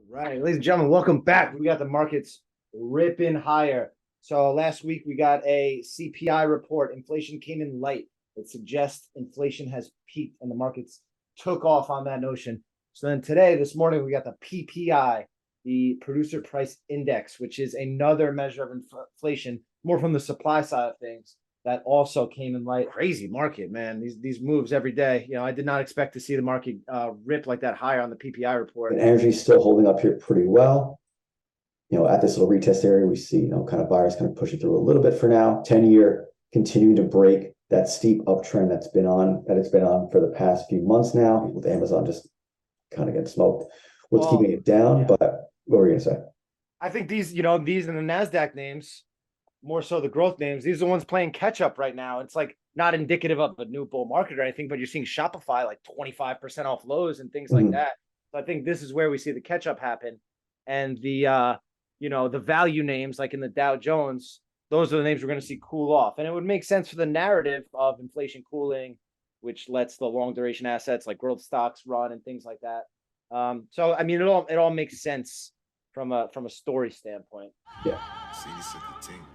Right, ladies and gentlemen, welcome back. We got the markets ripping higher. So last week we got a CPI report. Inflation came in light. It suggests inflation has peaked, and the markets took off on that notion. So then today, this morning, we got the PPI, the Producer Price Index, which is another measure of inflation, more from the supply side of things. That also came in light. Crazy market, man. These moves every day. I did not expect to see the market rip like that higher on the PPI report. And energy is still holding up here pretty well. At this little retest area, we see, kind of buyers kind of pushing through a little bit for now. 10-year continuing to break that steep uptrend that it's been on for the past few months now, with Amazon just kind of getting smoked. What's keeping it down? Yeah. But what were you gonna say? I think these and the NASDAQ names, more so the growth names, these are the ones playing catch up right now. It's like not indicative of a new bull market or anything, but you're seeing Shopify like 25% off lows and things like that. So I think this is where we see the catch up happen. And the value names like in the Dow Jones, those are the names we're going to see cool off. And it would make sense for the narrative of inflation cooling, which lets the long duration assets like growth stocks run and things like that. So I mean, it all makes sense from a story standpoint. Yeah. See, you said the team.